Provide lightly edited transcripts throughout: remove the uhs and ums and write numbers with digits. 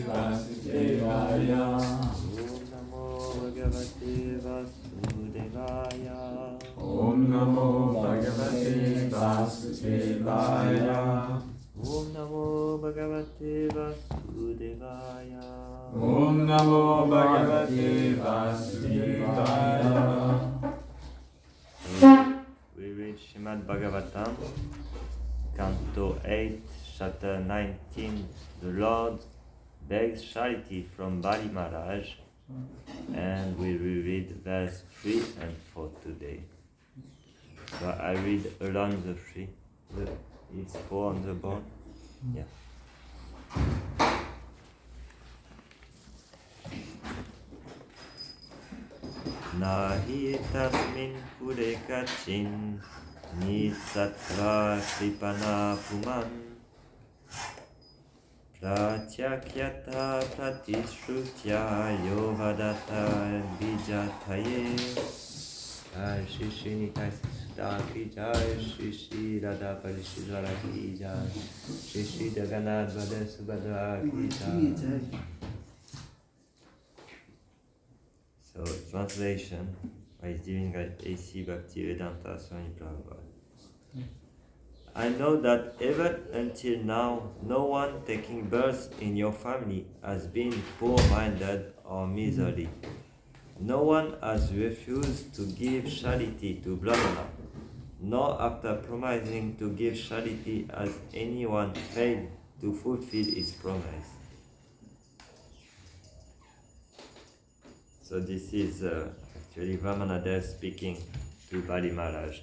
Vasudevaya. Om Namo Bhagavate Vasudevaya. Om Namo Bhagavate Vasudevaya. Om Namo Bhagavate Vasudevaya. We read Srimad Bhagavatam, Canto 8, Chapter 19. The Lord begs charity from Bali Maharaj, and we will read verse 3 and 4 today. So I read along the 3. It's 4 on the board. Yeah. Nahi tasmin kure kachin nisatva kripana puman pratyakyata pratishrutya yovadata bijataye. Jai Shri Shri Nitai Sita Ki Jai Shri Shri Radha Parisisvara Ki Jai Shri Shri Jagannath Baladev Subhadra Ki Jai. So, translation by His Divine Grace A.C. Bhakti Vedanta Swami Prabhupada. I know that even until now, no one taking birth in your family has been poor-minded or miserly. No one has refused to give charity to Brahmana, nor after promising to give charity has anyone failed to fulfill his promise. So this is actually Vamanadev speaking to Bali Maharaj.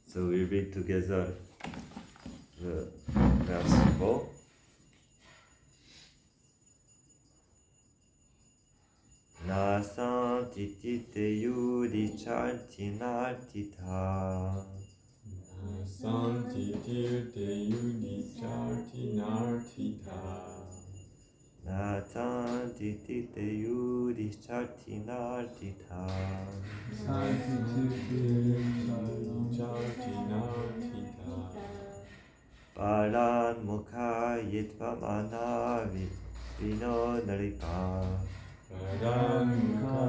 So we read together the verse 4. Na santitite yudi chartinartita. Na santitite yudi chartinartita. Na santitite yudi chartinartita. Paran mukha yitva manavi vino naripa. Paran mukha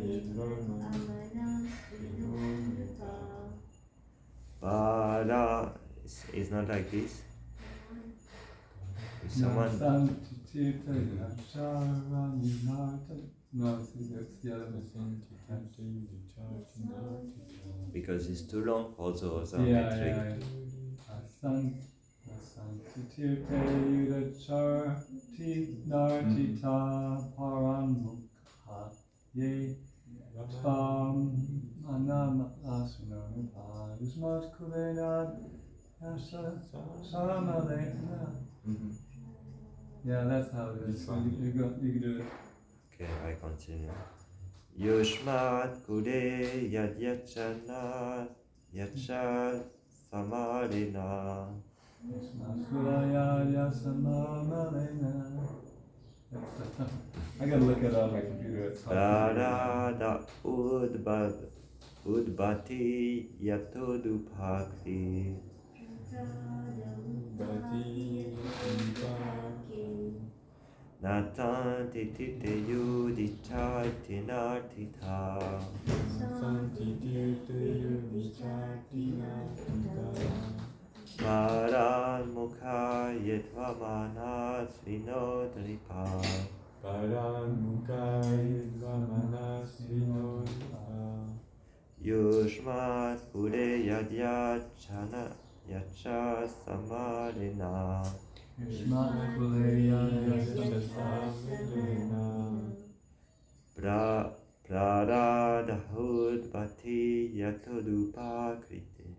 yitva manavi vino naripa. Para is not like this. If someone because it's too long for those metric. Yeah, that's how it is. So you can do it. Okay, I continue. Yushmat kure yadyachana yacha samarina. Yushmat kure yadyachana. I gotta look it up on my computer. It's hard. Prarada udbati yatodupakti. Natanti tite yudi chartinartita. Paran mukha yetva manas vinodripa. Paran mukha yetva manas vinodripa. Yushmat kure yadyachana yacha samarina. Yushmat kure yadyachana samarina. Prarada udbati yatodupakriti.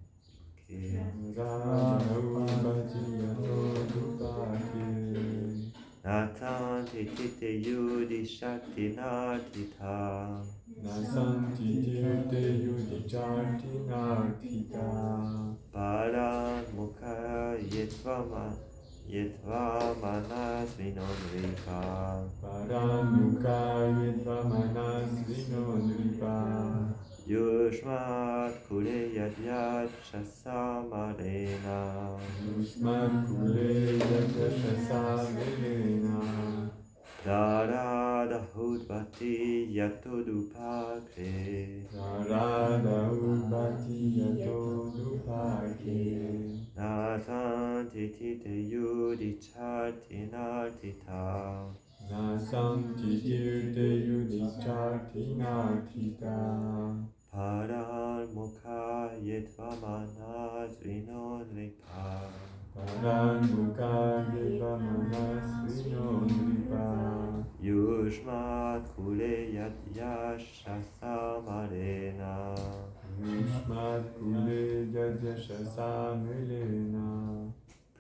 Natanti tite yudi shaktinartita. Nasantitite yudi chartinartita. Paran mukha yetva manas vinodripa. Paran mukha yetva manas vinodripa. Yushmat kule yad yad shasamarena. Yusmat kule yadashasamelena. Radha Parisisvara yatodupakre. Radha Bhakti Yoga. Nasanti tite yudi chartinartita. Nasanti tirte yudhichartinartita. Paramukha yedvamanasvinodripa. Paramukha yedvamanasvinodripa. Yushmat kule yad yashasamarena. Yushmat kule yadashasamelena.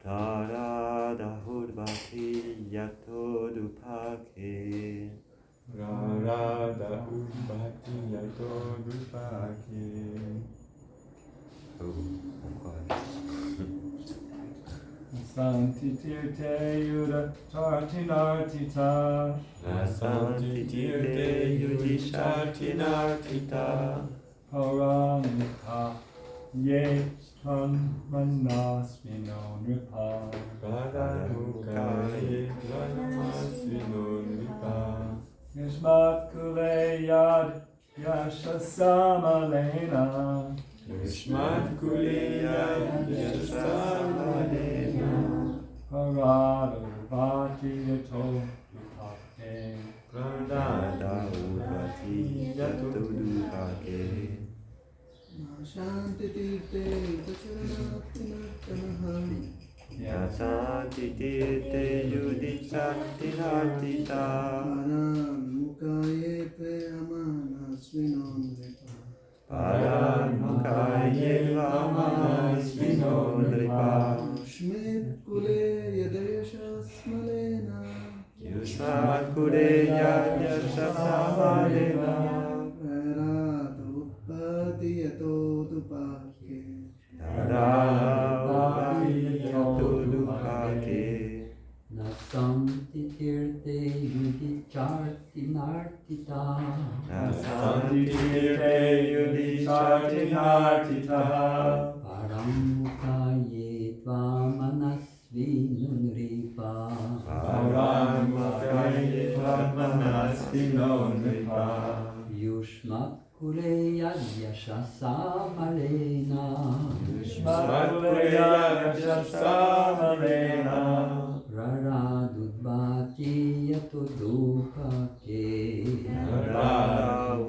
Radha Parisisvara yatodupake. Radha Bhakti Yoga. Santi tirte yuda chartinartita. Nasanti tirte yudhichartinartita. Paramukha ye manasvino nripa. Paramukha yedvamanasvinodripa. Yushmat kule yad yashasamalena. Yushmat kule yadashasamelena. Radha Parisisvara Mandir. Radha Parisisvara yatodupake. Shanti tirte yudhichartinartita. Yasanti tirte yudhichartinartita. Paramukha yedvamanasvinodripa. Paramukha yedvamanasvinodripa. Yushmat kule yadashasamalena. Yushmat kule yadashasamalena. Radha Bhakti Yoga. Radha yatodupake. Nasanti tirte yudhichartinartita. Nasanti tirte yudhichartinartita. Paramukha yedvamanasvinodripa. Paramukha yedvamanasvinodripa. Yushmat kule yadyashasamalena. Yushmat kule yadashasamelena. Radha Bhakti yatodupake. Radha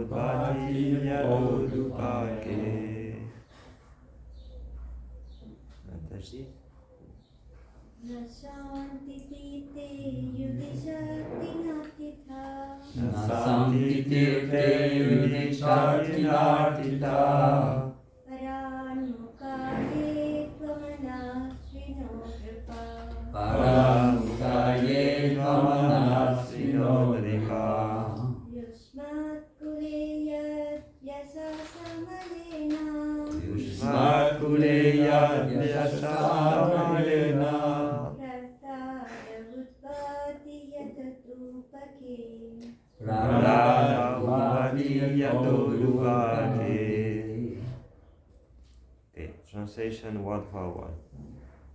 Bhakti yatodupake. Mataji. Nasanti tirte yudhichartinartita. Nasanti tirte yudhichartinartita. Paramukha yedvamanasvinodripa. Paramukha yedvamanasvinodripa. Yushmat kule yadashasamalena. Yushmat kule yadashasamalena. Radha Bhakti Yoga. Radha Bhakti yatodupake. Okay, translation word for word.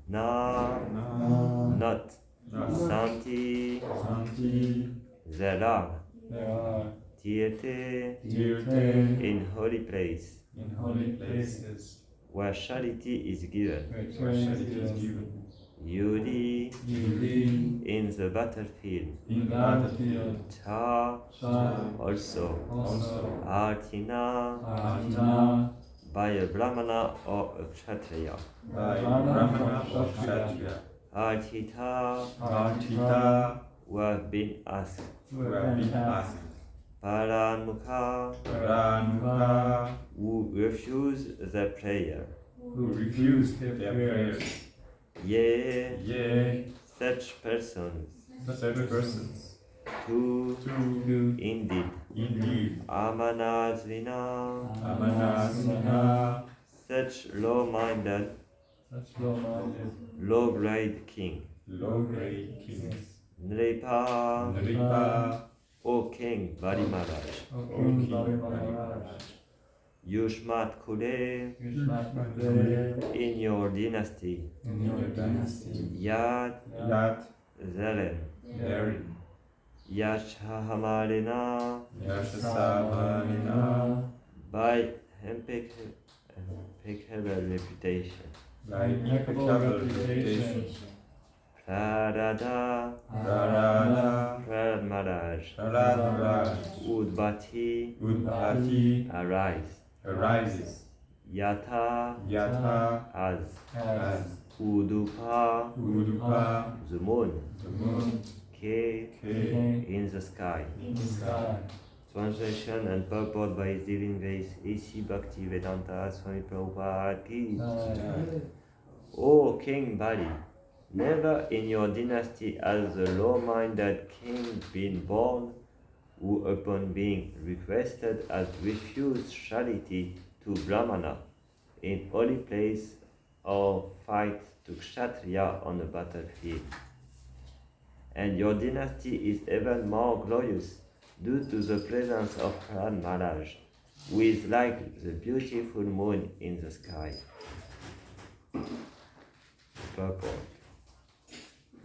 Na, not, Santi, there are, Tirte, in holy place, In holy places, where charity is given, where charity is given. Yudi, Yudi, in the battlefield, in the battlefield. Cha, Cha, also, also. Artina, Arjuna, by a Brahmana or a Kshatriya, Brahmana or Kshatriya. Artita, Artita, who have been asked, who have been asked. Paramukha, Paramukha, who refuse the prayer, who refused their prayers. Ye, Yea, such persons, such persons, two, two, indeed, indeed, Amanasvina, Amanasvina, such low-minded, Such low-minded, low-grade king, low-grade kings, Nripa, Nripa, O king, Bali Maharaj, O O King King Bali Bali Maharaj, Yushmat Kule, in your dynasty, in your dynasty, Yad Yat, Zeren, Very, Yashahamarina, Yashasavanina, by impeccable reputation. by impeccable reputation, Prarada, Radha, Pramaraj, Radha, Udbati, Udbhati, arise. arises, Yata, Yatha, as. as, Udupa, Udupa, the moon. the moon, Ke, K, in the sky. in the sky. Translation and purport by His Divine Grace A.C. Bhakti Vedanta Swami Prabhupada Ki. O King Bali, never in your dynasty has the low-minded king been born who upon being requested has refused charity to Brahmana in holy place or fight to Kshatriya on the battlefield. And your dynasty is even more glorious due to the presence of Prahlad Maharaj, who is like the beautiful moon in the sky. Purport.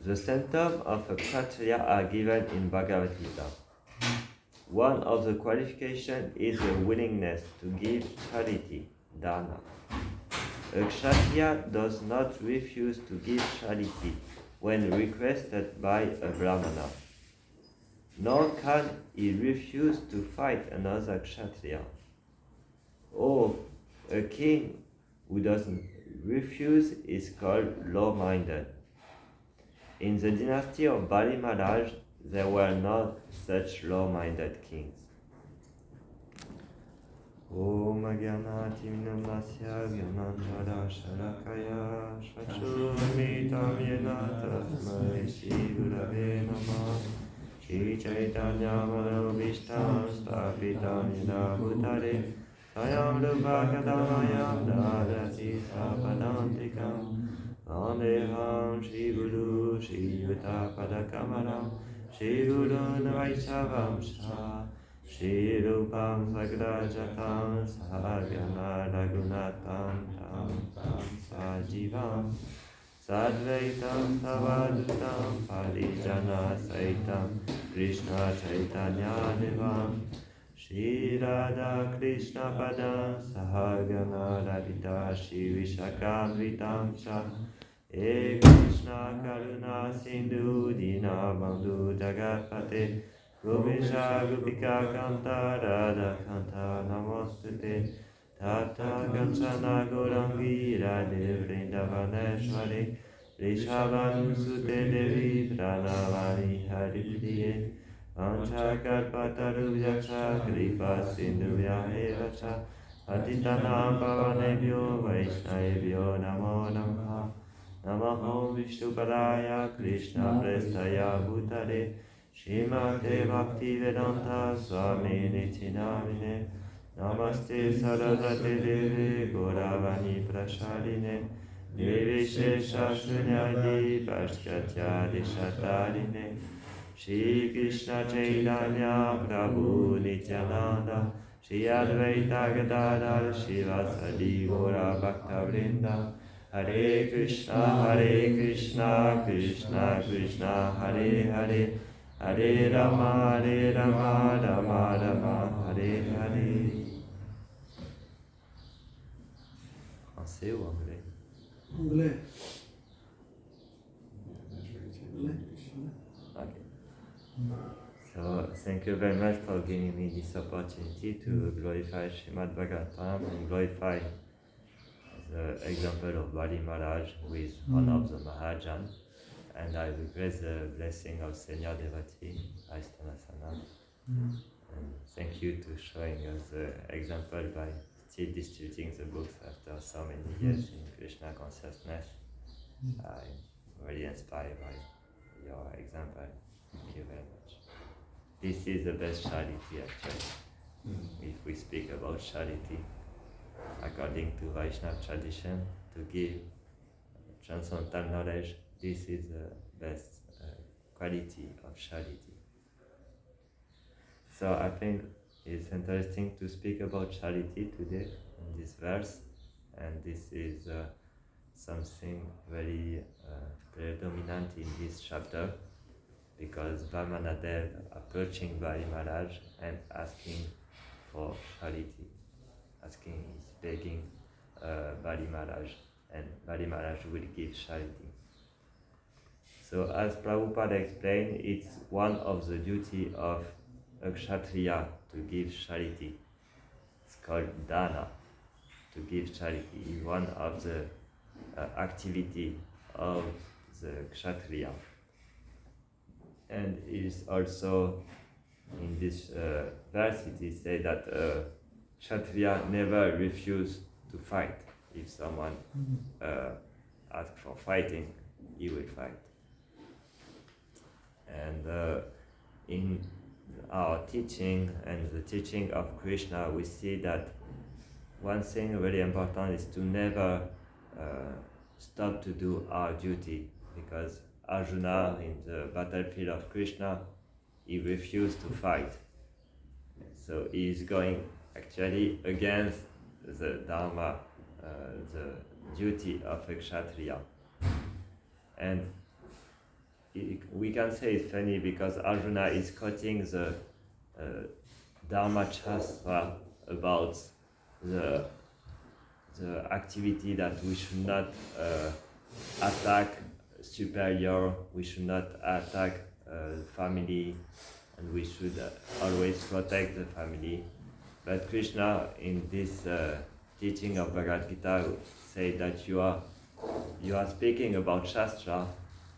The symptoms of a Kshatriya are given in Bhagavad Gita. One of the qualifications is a willingness to give charity, dana. A Kshatriya does not refuse to give charity when requested by a Brahmana, nor can he refuse to fight another Kshatriya. Or a king who doesn't refuse is called low-minded. In the dynasty of Bali Maharaj, there were not such low-minded kings. Om Agyanati Minamnasya Gyananjara Sharakaya Shvachumitam Yena Tasmai Shri Gurave Namah Shri Chaitanya Manobishtam Stapitam Yena Bhutare Sayam Lubhakadanayam Dadati Sapadantikam Vandeham Shri Guru Shri Yuta Padakamaram Shri Guru Vaishnavam Shah Shri Rupam Sagrajatam Sahagana Raghunatam Tam Tam Sajivam Sadvaitam Savadutam Parijana Saitam Krishna Chaitanya Devam Shri Radha Krishna Padam Sahagana Radhita Shri Vishakam Cha E Krishna Karuna Sindhu Dina Bandhu Jagatpate Govisha Gopika Kanta Radha Kanta Namostute Tata Kanchana Gorangi Radhe Vrindavaneshwari Rishabhanusute Devi Pranavani Haripriye Vanchakalpatarubhyacha Kripa Sindhubhya Evacha Patitanam Pavanebhyo Vaishnavebhyo Namo Namaha Namaho Vishnupadaya Krishna Prestaya Bhutale Srimate Bhakti Vedanta Swami Niti Namine Namaste Saraswati Devi Gauravani Prasharine Devi Shesha Shunyadi Pashkatya Dishatarine Shri Krishna Chaitanya Prabhu Nityananda Shri Advaita Gadadhar Shivasadi Gaura Bhakta Vrinda Hare Krishna Krishna Krishna Hare Hare Hare Rama Rama Rama Hare Hare. Français ou anglais? Anglais. Okay. So thank you very much for giving me this opportunity to glorify Srimad Bhagavatam and glorify the example of Bali Maharaj, who is one of the Mahajan. And I request the blessing of Senior Devotee, Aishtanasana. And thank you to showing us the example by still distributing the books after so many years in Krishna consciousness. I'm very inspired by your example. Thank you very much. This is the best charity actually. If we speak about charity, according to Vaishnava tradition, to give transcendental knowledge, this is the best quality of charity. So I think It's interesting to speak about charity today in this verse, and this is something very predominant in this chapter, because Vamanadev approaching Bali Maharaj and asking for charity, is begging Bali Maharaj, and Bali Maharaj will give charity. So as Prabhupada explained, it's one of the duty of a kshatriya to give charity. It's called dana, to give charity is one of the activity of the kshatriya. And it is also in this verse it is said that kshatriya never refuse to fight. If someone asks for fighting, he will fight. And in our teaching and the teaching of Krishna, we see that one thing really important is to never stop to do our duty, because Arjuna in the battlefield of Krishna, he refused to fight. So he is going actually against the dharma, the duty of a kshatriya. And we can say it's funny because Arjuna is quoting the Dharma Shastra about the activity that we should not attack superior, we should not attack family, and we should always protect the family. But Krishna in this teaching of Bhagavad Gita say that you are speaking about Shastra,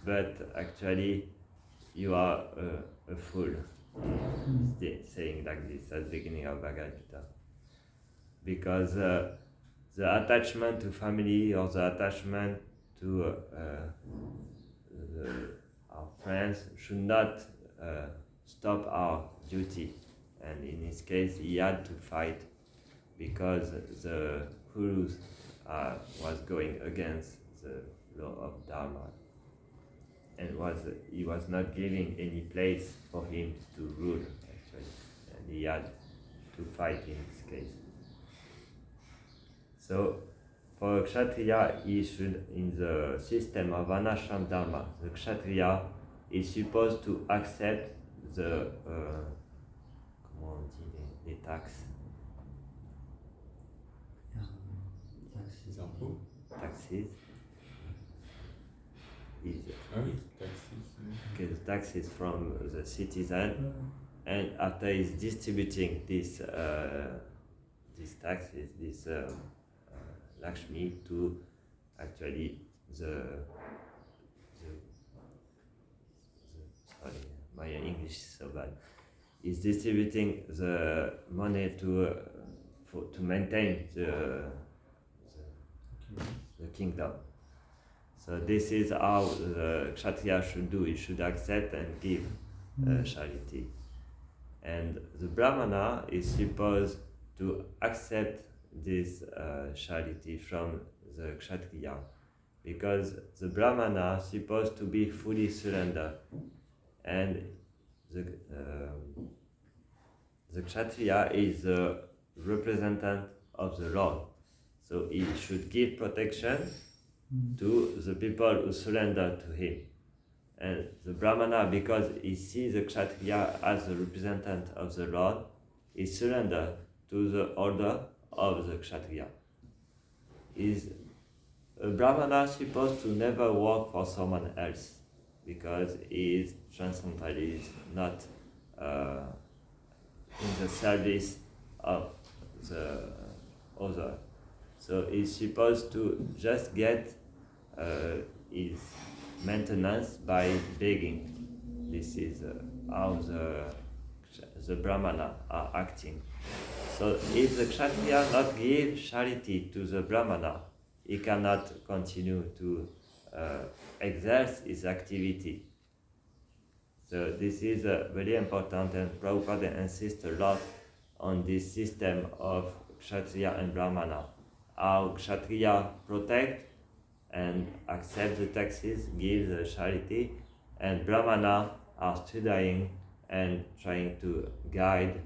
but actually you are a fool, saying like this at the beginning of Bhagavad Gita. Because the attachment to family or the attachment to our friends should not stop our duty. And in his case, he had to fight because the Kurus was going against the law of Dharma. And he was not giving any place for him to rule, actually. And he had to fight in this case. So, for a kshatriya, he should, in the system of Varnashram Dharma, the kshatriya is supposed to accept the, comment on dit, les taxes. Taxes. Okay, the taxes from the citizen, and after he's distributing these taxes, this Lakshmi to actually the sorry, my English is so bad. He's distributing the money to maintain the kingdom. So this is how the kshatriya should do. He should accept and give charity. And the brahmana is supposed to accept this charity from the kshatriya, because the brahmana is supposed to be fully surrendered, and the kshatriya is the representative of the Lord. So he should give protection to the people who surrender to him. And the brahmana, because he sees the kshatriya as the representative of the Lord, he surrenders to the order of the kshatriya. A brahmana supposed to never work for someone else, because he is transcendental, he is not in the service of the other. So he's supposed to just get his maintenance by begging. This is how the brahmana are acting. So if the kshatriya not give charity to the brahmana, he cannot continue to exerce his activity. So this is very important, and Prabhupada insists a lot on this system of kshatriya and brahmana. How kshatriya protect and accept the taxes, give the charity, and brahmana are studying and trying to guide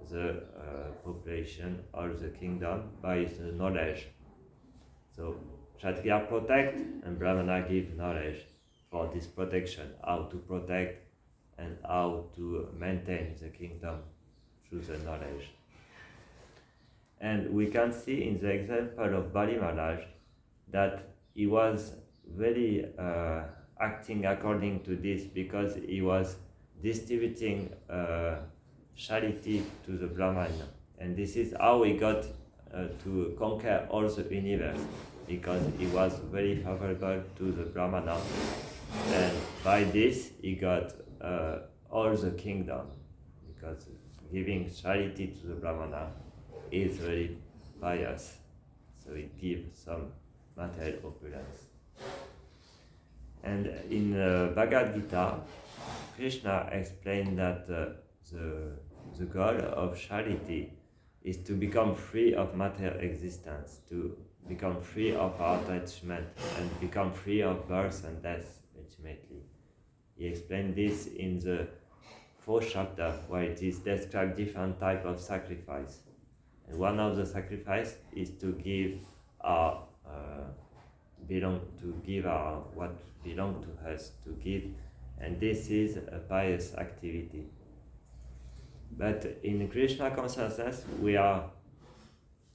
the population or the kingdom by the knowledge. So Kshatriya protect and Brahmana give knowledge for this protection, how to protect and how to maintain the kingdom through the knowledge. And we can see in the example of Bali Maharaj that he was very acting according to this, because he was distributing charity to the Brahman. And this is how he got to conquer all the universe, because he was very favorable to the Brahmana. And by this he got all the kingdom, because giving charity to the Brahmana is very pious. So it gives some material opulence. And in Bhagavad Gita, Krishna explained that the goal of charity is to become free of material existence, to become free of our attachment, and become free of birth and death ultimately. He explained this in the 4th chapter, where it is described different types of sacrifice. And one of the sacrifice is to give our what belong to us to give, and this is a pious activity. But in Krishna consciousness, we are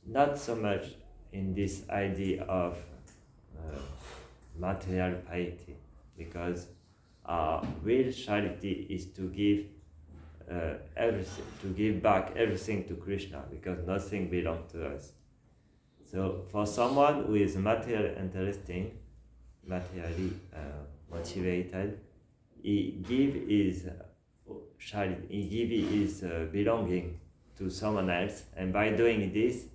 not so much in this idea of material piety, because our real charity is to give everything, to give back everything to Krishna, because nothing belongs to us. So for someone who is materially motivated, he give his charity, he give his belonging to someone else, and by doing this,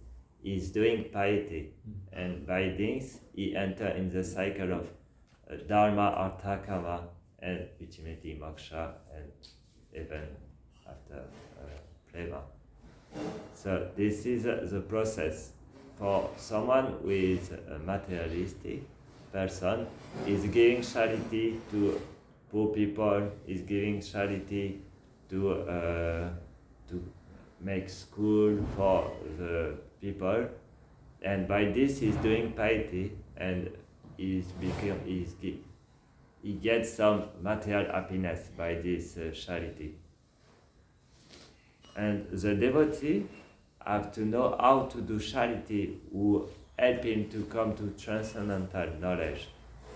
he is doing piety. And by this, he enters in the cycle of dharma, artha, kama, and ultimately moksha, and even after prema. So this is the process. For someone who is a materialistic person, is giving charity to poor people, is giving charity to make school for the people, and by this he's doing piety, and he gets some material happiness by this charity. And the devotee have to know how to do charity, who help him to come to transcendental knowledge,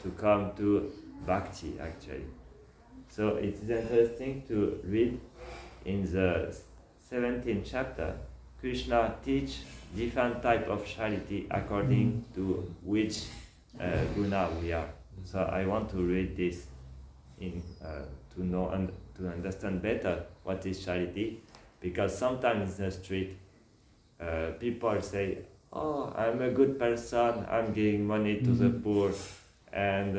to come to bhakti actually. So it is interesting to read in the 17th chapter, Krishna teach different type of charity according to which guna we are. So I want to read this to know and to understand better what is charity, because sometimes in the street people say, "Oh, I'm a good person, I'm giving money to the poor, and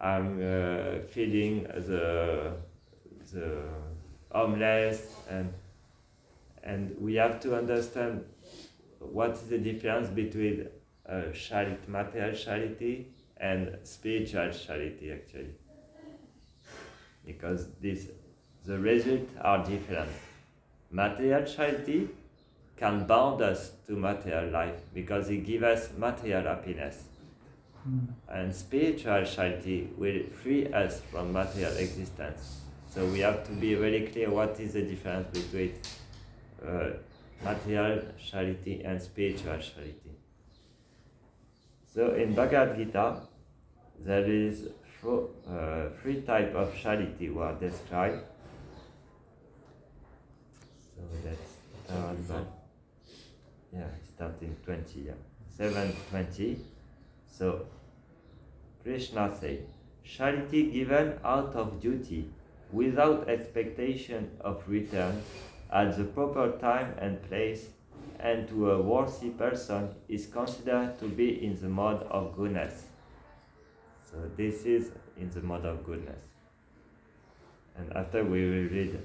I'm feeding the homeless," and we have to understand what is the difference between charity, material charity, and spiritual charity actually, because the results are different. Material charity can bound us to material life, because it gives us material happiness. And spiritual charity will free us from material existence. So we have to be very clear what is the difference between material charity and spiritual charity. So in Bhagavad Gita, there is three types of charity were described. So let's start by, starting 20, 7:20. So Krishna said, charity given out of duty, without expectation of return, at the proper time and place, and to a worthy person, is considered to be in the mode of goodness. So this is in the mode of goodness. And after we will read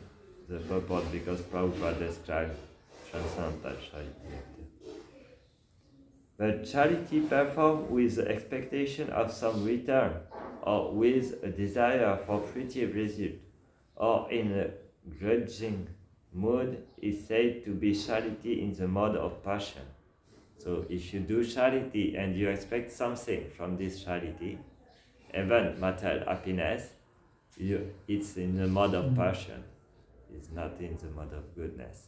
the purport, because Prabhupada described transcendental charity. But charity performed with the expectation of some return, or with a desire for fruitive result, or in a grudging mood is said to be charity in the mode of passion. So if you do charity and you expect something from this charity, even material happiness, it's in the mode of passion. It's not in the mode of goodness.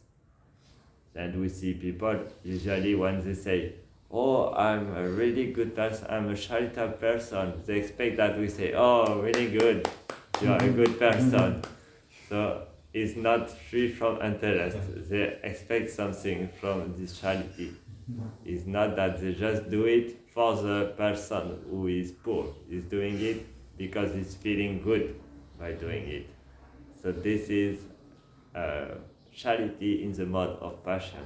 And we see people usually when they say, "Oh, I'm a really good person, I'm a charitable person," they expect that we say, "Oh, really good, you are a good person." So it's not free from interest. They expect something from this charity. It's not that they just do it for the person who is poor. He's doing it because he's feeling good by doing it. So this is charity in the mode of passion.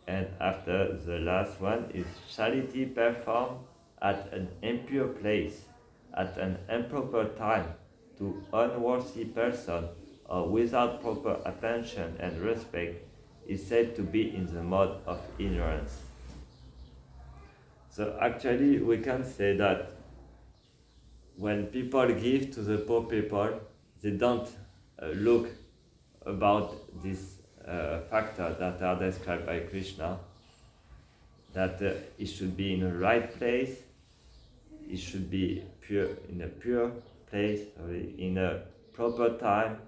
And after the last one is charity performed at an impure place, at an improper time, to unworthy person, or without proper attention and respect, is said to be in the mode of ignorance. So actually we can say that when people give to the poor people, they don't look about these factors that are described by Krishna, that it should be in the right place, it should be pure, in a pure place, in a proper time,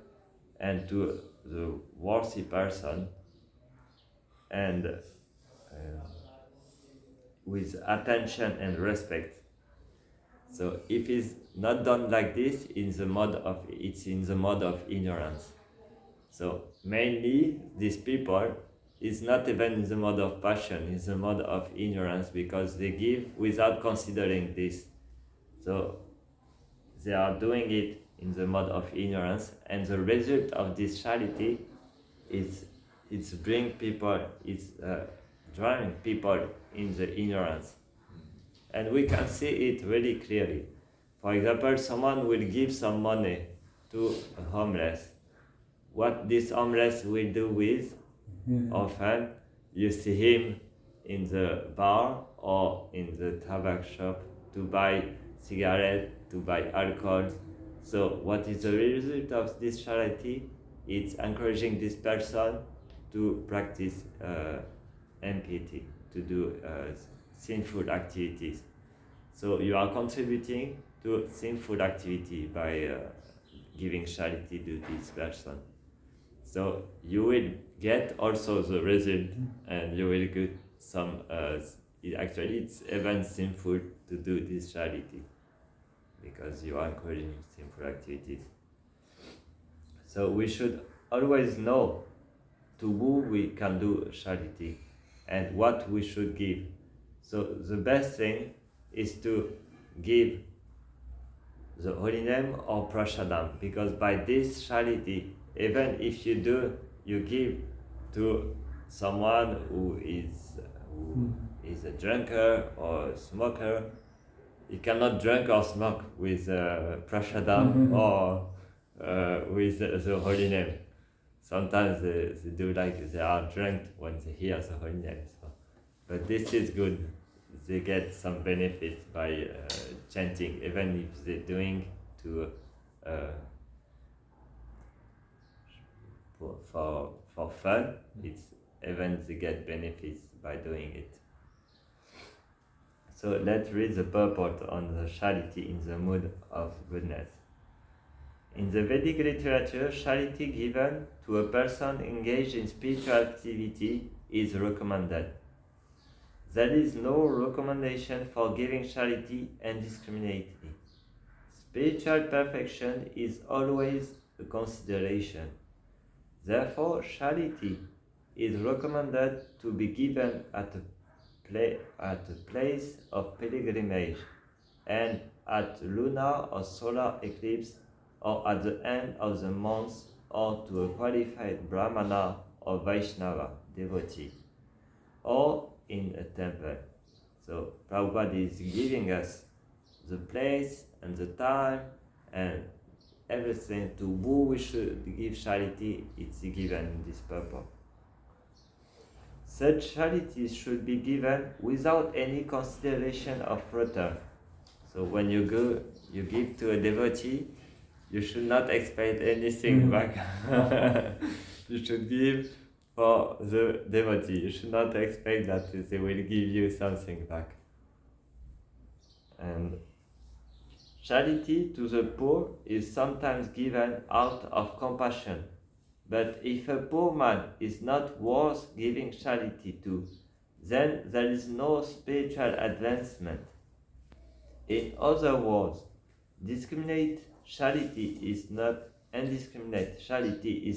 and to the worthy person, and with attention and respect. So if it's not done like this, it's in the mode of ignorance. So mainly these people is not even in the mode of passion, it's the mode of ignorance, because they give without considering this. So they are doing it in the mode of ignorance, and the result of this charity is driving people in the ignorance. And we can see it really clearly. For example, someone will give some money to a homeless. What this homeless will do with, often you see him in the bar or in the tobacco shop to buy cigarettes, to buy alcohol. So what is the result of this charity? It's encouraging this person to practice impiety, to do sinful activities. So you are contributing to sinful activity by giving charity to this person. So you will get also the result, and you will get some, actually it's even sinful to do this charity, because you are encouraging sinful activities. So we should always know to who we can do charity and what we should give. So the best thing is to give the holy name or prasadam, because by this charity, even if you give to someone who is a drunkard or a smoker, you cannot drink or smoke with prasadam or with the holy name. Sometimes they do like they are drunk when they hear the holy name. So. But this is good. They get some benefits by chanting, even if they're doing to for fun. It's even they get benefits by doing it. So let's read the purport on the charity in the mood of goodness. In the Vedic literature, charity given to a person engaged in spiritual activity is recommended. There is no recommendation for giving charity indiscriminately. Spiritual perfection is always a consideration. Therefore, charity is recommended to be given at a place of pilgrimage, and at lunar or solar eclipse, or at the end of the month, or to a qualified Brahmana or Vaishnava devotee, or in a temple. So Prabhupada is giving us the place and the time and everything to who we should give charity. It's given in this purpose. Such charities should be given without any consideration of return. So when you give to a devotee, you should not expect anything back. You should give for the devotee. You should not expect that they will give you something back. And charity to the poor is sometimes given out of compassion. But if a poor man is not worth giving charity to, then there is no spiritual advancement. In other words, indiscriminate charity is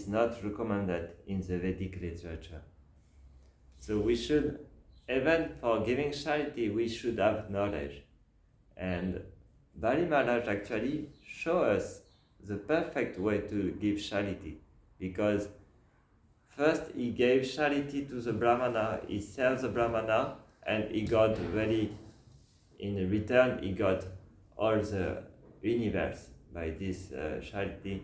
not recommended in the Vedic literature. So we should, even for giving charity, we should have knowledge. And Bali Maharaj actually shows us the perfect way to give charity, because first he gave charity to the Brahmana, he served the Brahmana, and he got in return he got all the universe by this charity.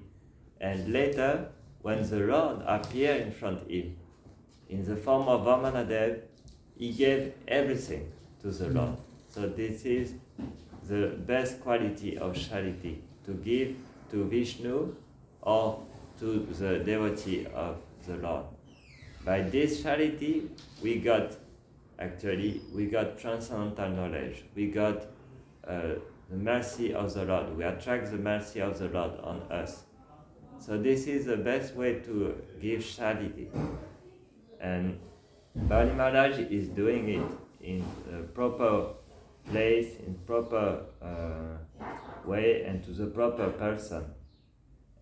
And later, when the Lord appeared in front of him, in the form of Vamanadev, he gave everything to the Lord. So this is the best quality of charity, to give to Vishnu or to the devotee of the Lord. By this charity, we got transcendental knowledge. We got the mercy of the Lord. We attract the mercy of the Lord on us. So this is the best way to give charity. And Bali Maharaj is doing it in a proper place, in proper way, and to the proper person.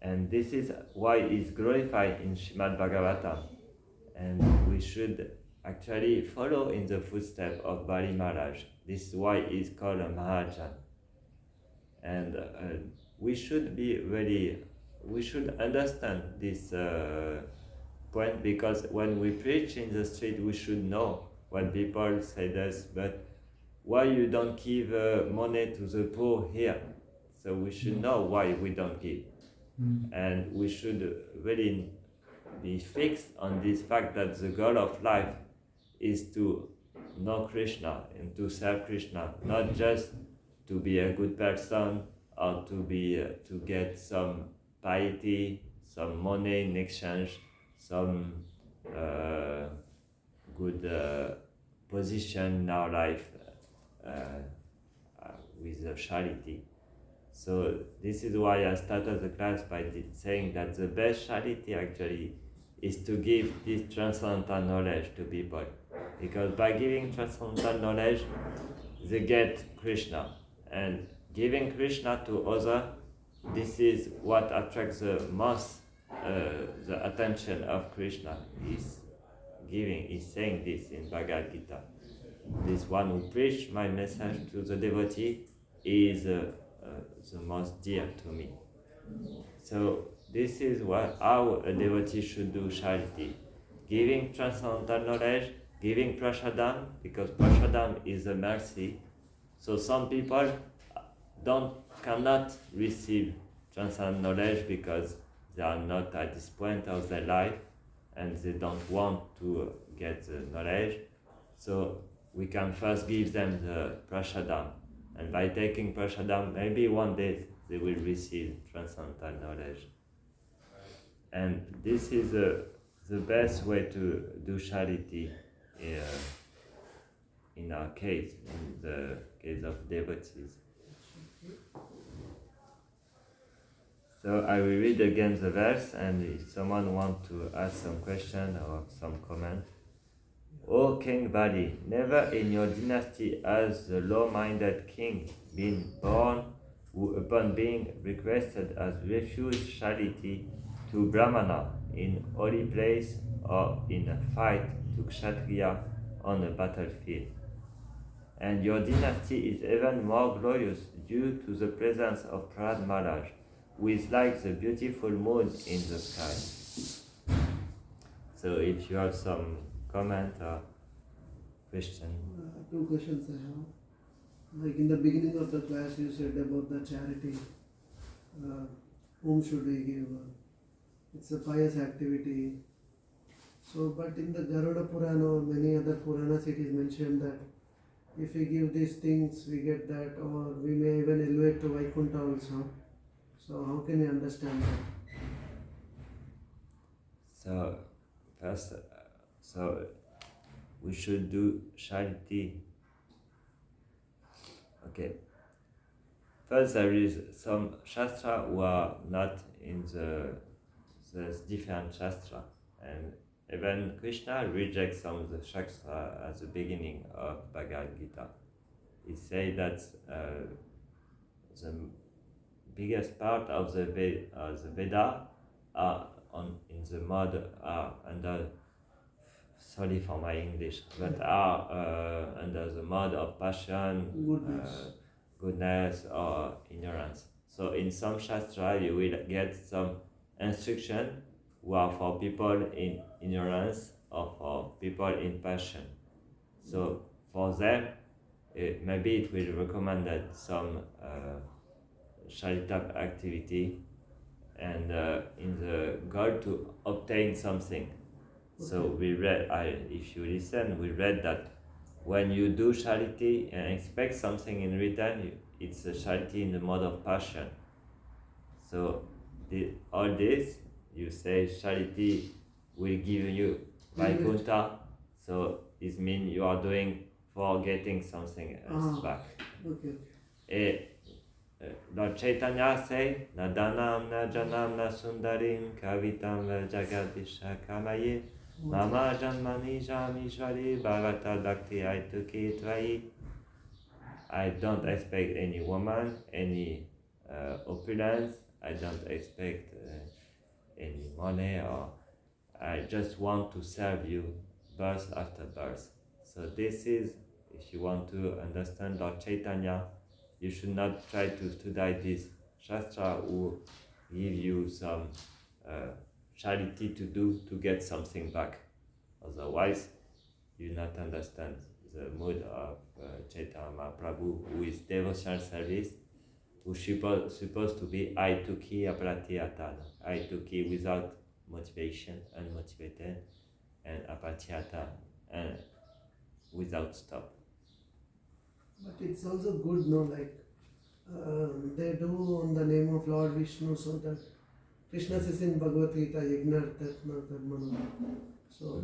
And this is why it's glorified in Srimad Bhagavatam. And we should actually follow in the footsteps of Bali Maharaj. This is why he's called a Mahajan. And we should understand this point, because when we preach in the street, we should know when people say this, but why you don't give money to the poor here? So we should know why we don't give. And we should really be fixed on this fact that the goal of life is to know Krishna and to serve Krishna, not just to be a good person or to get some piety, some money in exchange, some good position in our life with charity. So this is why I started the class by saying that the best charity actually is to give this transcendental knowledge to people. Because by giving transcendental knowledge, they get Krishna. And giving Krishna to others, this is what attracts the most the attention of Krishna. Is saying this in Bhagavad Gita. This one who preached my message to the devotee is the most dear to me. So this is how a devotee should do charity. Giving transcendental knowledge, giving prasadam, because prasadam is a mercy. So some people cannot receive transcendental knowledge because they are not at this point of their life and they don't want to get the knowledge. So we can first give them the prasadam. And by taking prasadam, maybe one day they will receive transcendental knowledge. And this is the best way to do charity in our case, in the case of devotees. So I will read again the verse, and if someone wants to ask some question or some comment. O King Bali, never in your dynasty has the low-minded king been born who, upon being requested, has refused charity to Brahmana in holy place or in a fight to Kshatriya on a battlefield. And your dynasty is even more glorious due to the presence of Prahlad Maharaj, who is like the beautiful moon in the sky. So if you have some comment or question. Two questions I have. Like in the beginning of the class you said about the charity. Whom should we give? It's a pious activity. So, but in the Garuda Purana or many other Puranas it is mentioned that if we give these things we get that, or we may even elevate to Vaikuntha also. So how can we understand that? So first, so we should do charity. Okay. First, there is some shastra who are not in there's different shastra, and even Krishna rejects some of the shastra at the beginning of Bhagavad Gita. He says that the biggest part of the Veda are in the mode are under, sorry for my English, but are under the mode of passion, goodness or ignorance. So in some shastra you will get some instruction who are for people in ignorance or for people in passion. So for them, maybe it will recommend that some charitable activity and in the goal to obtain something. So we read, if you listen, we read that when you do charity and expect something in return, it's a charity in the mode of passion. So all this, you say charity will give you Vaikuntha, so it means you are doing for getting something else back. Okay. Lord Chaitanya say, na danam na janam na sundarim kavitam jagadisha kamaye mama janmani jamishvari bhagavata bhakti aituki tvayi. I don't expect any woman, any opulence, I don't expect any money, or I just want to serve you birth after birth. So this is, if you want to understand Lord Chaitanya, you should not try to study this shastra who give you some charity to do to get something back. Otherwise, you will not understand the mood of Chaitanya Mahaprabhu, who is devotional service, who is supposed to be aituki apratiyatana. Aituki without motivation, unmotivated, and apratiyata, and without stop. But it's also good, no, like they do on the name of Lord Vishnu, so that Krishna says in Bhagavad Gita, Yagnartatna Karmana. So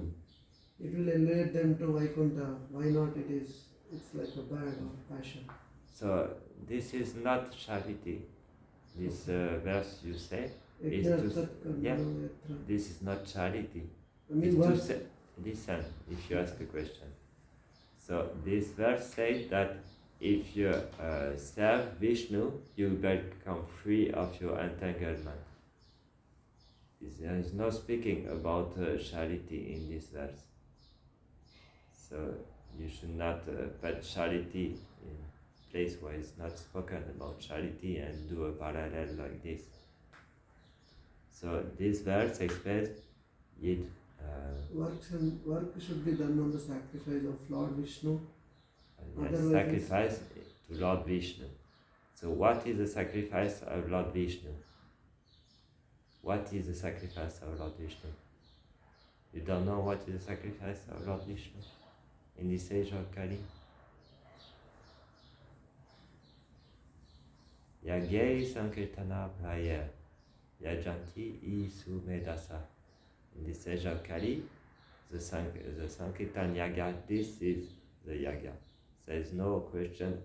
it will elevate them to Vaikuntha. Why not? It's like a bad or passion. So this is not charity. This verse you say is to, this is not charity. I mean, what? Listen, if you ask a question. So this verse says that if you serve Vishnu, you become free of your entanglement. There is no speaking about charity in this verse. So you should not put charity in place where it's not spoken about charity and do a parallel like this. So this verse explains it. Work should be done on the sacrifice of Lord Vishnu. Yes, sacrifice to Lord Vishnu. So what is the sacrifice of Lord Vishnu? What is the sacrifice of Lord Vishnu? You don't know what is the sacrifice of Lord Vishnu in this age of Kali? Yagye Sankirtana Praya Yajanti Isu Medasa. In this age of Kali, the Sankirtan Yaga, this is the Yaga. There is no question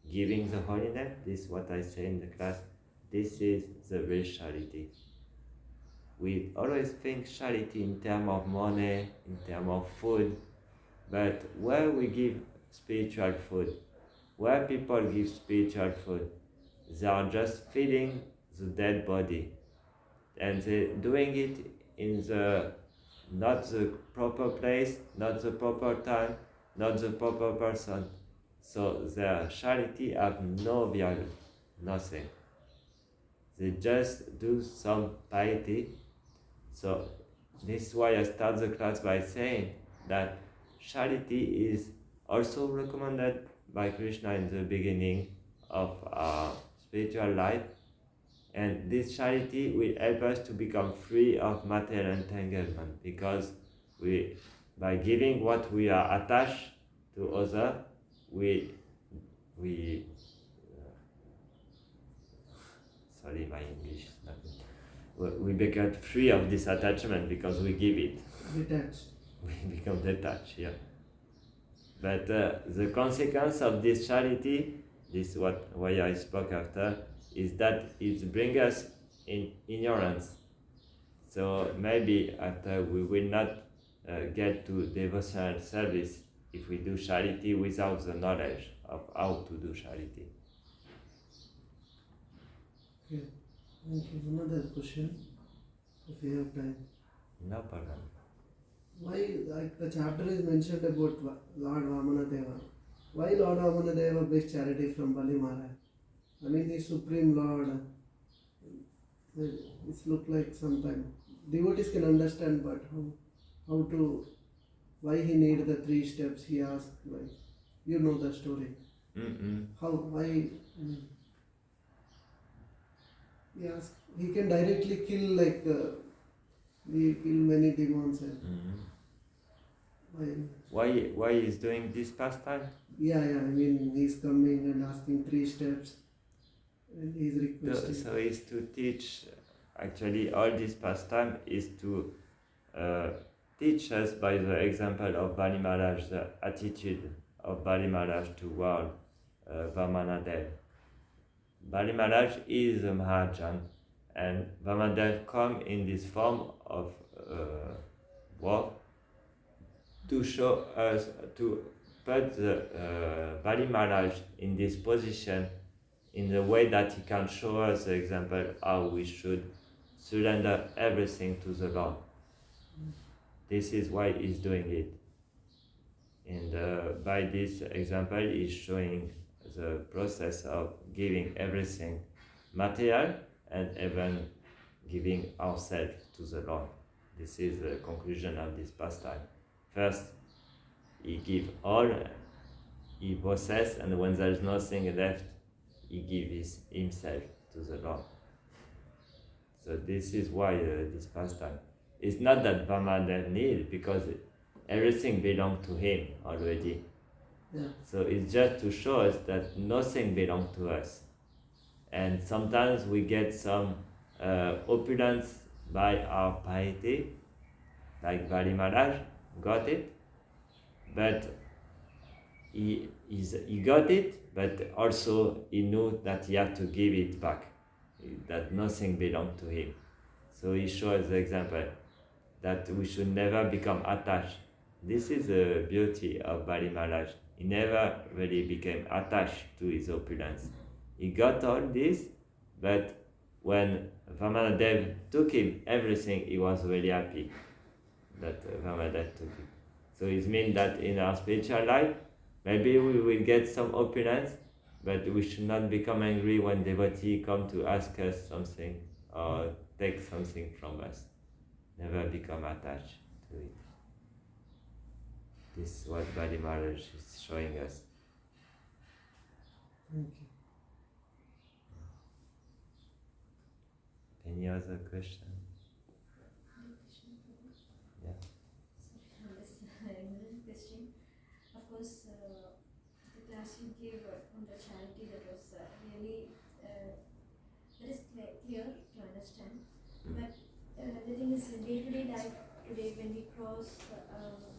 giving the holy name. This is what I say in the class. This is the real charity. We always think charity in terms of money, in terms of food, but where we give spiritual food, where people give spiritual food, they are just feeding the dead body, and they're doing it in the not the proper place, not the proper time, not the proper person. So their charity have no value, nothing. They just do some piety. So this is why I start the class by saying that charity is also recommended by Krishna in the beginning of our spiritual life. And this charity will help us to become free of material entanglement, because by giving what we are attached to others, sorry, my English is not good. We become free of this attachment because we give it. Detached. We become detached, yeah. But the consequence of this charity, this why I spoke after, is that it brings us in ignorance. So maybe after we will not get to devotional service if we do charity without the knowledge of how to do charity. Okay. Thank you. Another question, if you have time. No problem. Why, like the chapter is mentioned about Lord Vamanadeva. Why Lord Vamanadeva begs charity from Bali Maharaj? I mean, he's Supreme Lord. It's look like sometimes devotees can understand, but how to, why he need the 3 steps he asked, like, you know the story. How, why, he asked, he can directly kill, like, he kill many demons and Why is doing this pastime? Yeah, I mean, he's coming and asking 3 steps and he's requesting. So is to teach, actually all this pastime is to teach us by the example of Bali Maharaj, the attitude of Bali Maharaj toward Vamanadev. Bali Maharaj is a Mahajan, and Vamanadev come in this form of work to show us, to put the Bali Maharaj in this position in the way that he can show us the example how we should surrender everything to the Lord. This is why he's doing it. And by this example, he's showing the process of giving everything material and even giving ourselves to the Lord. This is the conclusion of this pastime. First, he gives all he possesses, and when there is nothing left, he gives himself to the Lord. So this is why this pastime. It's not that Vamanadev needs, because everything belongs to him already. Yeah. So it's just to show us that nothing belongs to us. And sometimes we get some opulence by our piety, like Bali Maharaj got it, but he got it, but also he knew that he had to give it back, that nothing belonged to him. So he shows the example that we should never become attached. This is the beauty of Bali Maharaj. He never really became attached to his opulence. He got all this, but when Vamanadev took him everything, he was really happy that Vamanadev took him. So it means that in our spiritual life, maybe we will get some opulence, but we should not become angry when devotee come to ask us something or take something from us. Never become attached to it. This is what Bali Maharaj is showing us. Thank you. Any other question? Yeah. Another question. Of course, the class you gave on the charity, that was really that is clear to understand. But the thing is, in day-to-day life today, when we cross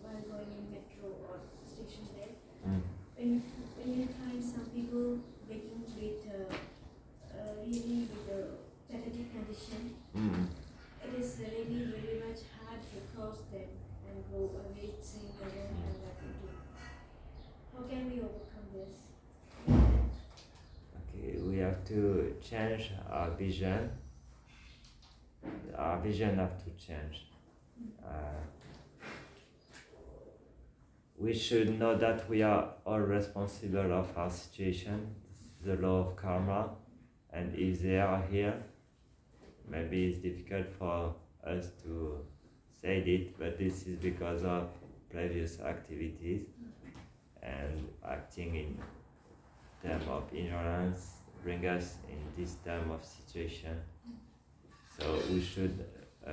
while going in metro or station there, when you find some people begging with really with a pathetic condition, it is really very much hard to cross them and go away saying I don't have what to do. How can we overcome this? Okay, we have to change our vision. Our vision have to change. We should know that we are all responsible of our situation. This is the law of karma, and if they are here, maybe it's difficult for us to say it, but this is because of previous activities and acting in terms of ignorance bring us in this term of situation. So we should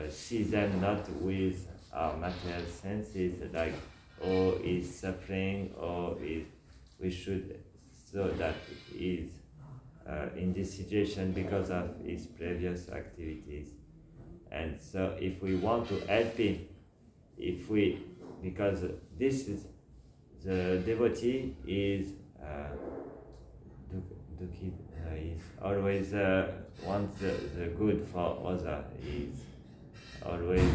see them not with our material senses, like, oh, he's suffering, or we should, so that is in this situation because of his previous activities. And so if we want to help him, because this is, the devotee is is always wants the good for other, is always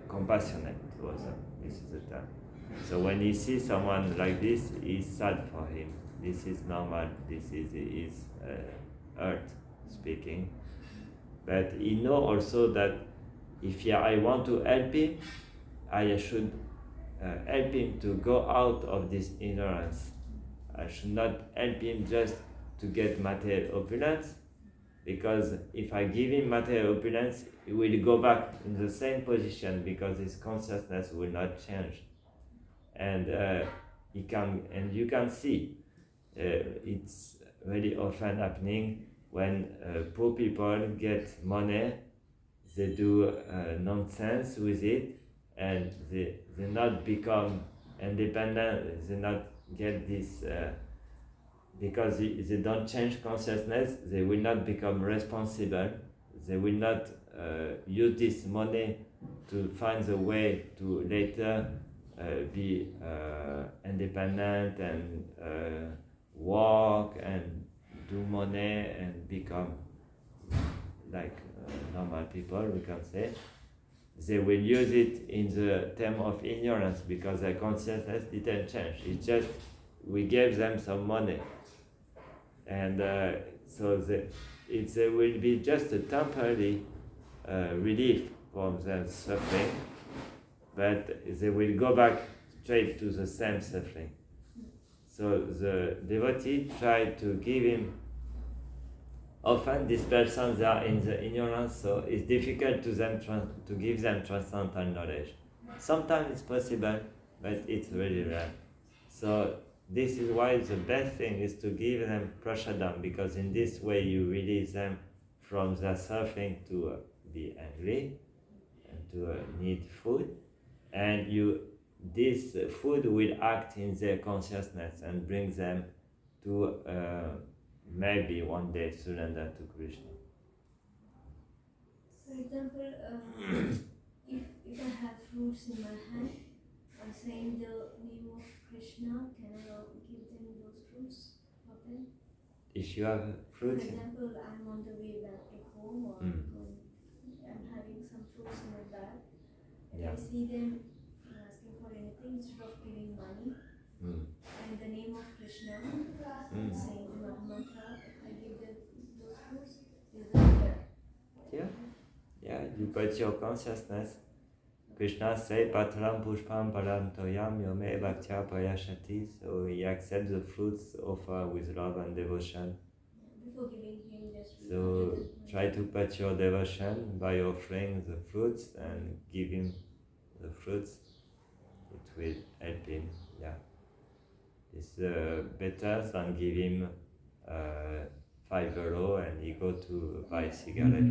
compassionate to other. This is the term. So when he sees someone like this, he's sad for him. This is normal. This is his earth speaking. But he knows also that if I want to help him, I should help him to go out of this ignorance. I should not help him just to get material opulence, because if I give him material opulence, he will go back in the same position because his consciousness will not change. And you can see it's very often happening when poor people get money, they do nonsense with it, and they not become independent, they not get this, because they don't change consciousness, they will not become responsible, they will not use this money to find a way to later be independent and work and do money and become like normal people, we can say. They will use it in the term of ignorance because their consciousness didn't change. It's just we gave them some money, and so it will be just a temporary relief from their suffering, but they will go back straight to the same suffering. So the devotee tried to give him. Often these persons are in the ignorance, so it's difficult to them to give them transcendental knowledge. Sometimes it's possible, but it's really rare. So this is why the best thing is to give them prasadam, because in this way you release them from their suffering to be angry and to need food, and this food will act in their consciousness and bring them to maybe one day surrender to Krishna. For example, if I have fruits in my hand, I'm saying the name of Krishna, can I give them those fruits for them? If you have fruit, For example, I'm on the way back to home, or I'm having some fruits in my bag. If I see them asking for anything, instead of giving money, and the name of Krishna, saying the mantra, I give them those fruits, is that yeah, you put your consciousness. Krishna say Patram Pushpam Param Toyam Yome Bhaktya Payashati, so he accepts the fruits offered with love and devotion. Before giving him just So try to put your devotion by offering the fruits and give him the fruits. It will help him, It's better than give him €5 and he go to buy cigarette.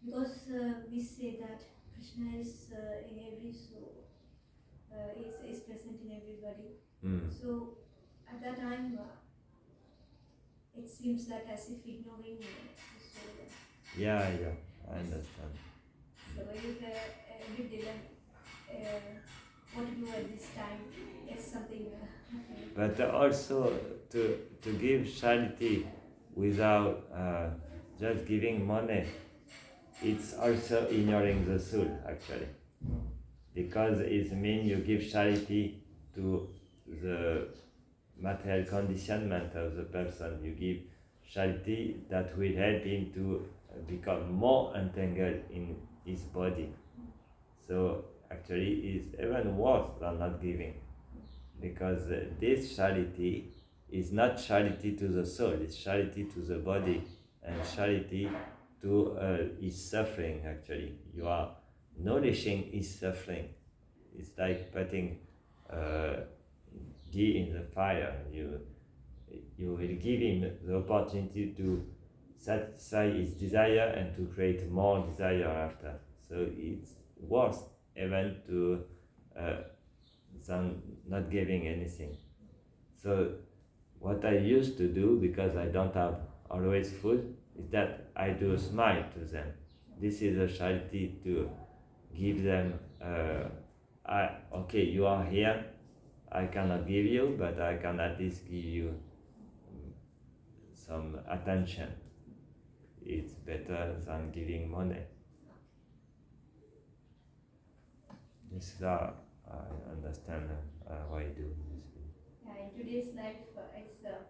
Because we say that Krishna is in every soul, is present in everybody. So at that time, it seems like as if ignoring the soul. Yeah, I understand. So it is a bit dilemma. What to do at this time? It's something. But also to give charity without just giving money, it's also ignoring the soul actually, because it means you give charity to the material conditionment of the person. You give charity that will help him to become more entangled in his body. So actually it's even worse than not giving, because this charity is not charity to the soul, it's charity to the body and charity to his suffering. Actually, you are nourishing his suffering. It's like putting ghee in the fire. You will give him the opportunity to satisfy his desire and to create more desire after. So it's worse even to than not giving anything. So what I used to do, because I don't have always food, is that I do a smile to them. This is a charity to give them, okay, you are here, I cannot give you, but I can at least give you some attention. It's better than giving money. This is how I understand why I do this. Yeah, in today's life, it's a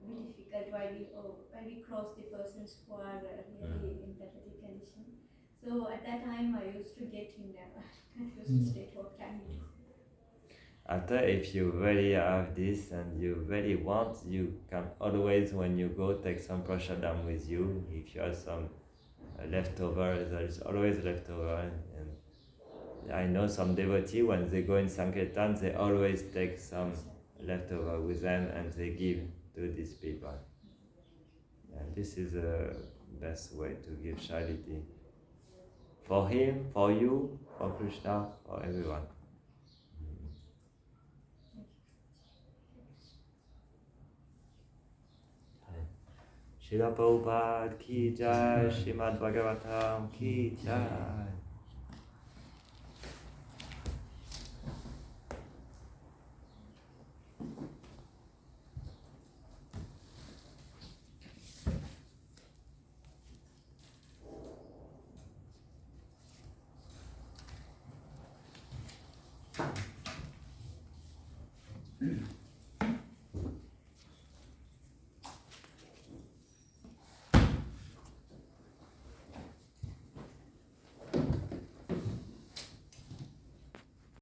bit difficult why we cross the persons who are really in pathetic condition. So at that time, I used to get in a confused state. What can we do? After, if you really have this and you really want, you can always, when you go, take some prasadam with you. If you have some leftover, there is always leftover. And I know some devotee, when they go in Sankirtan, they always take some leftover with them and they give to these people. And this is the best way to give charity. For him, for you, for Krishna, for everyone. Srila Prabhupada ki jai, Srimad Bhagavatam ki jai. Mm-hmm.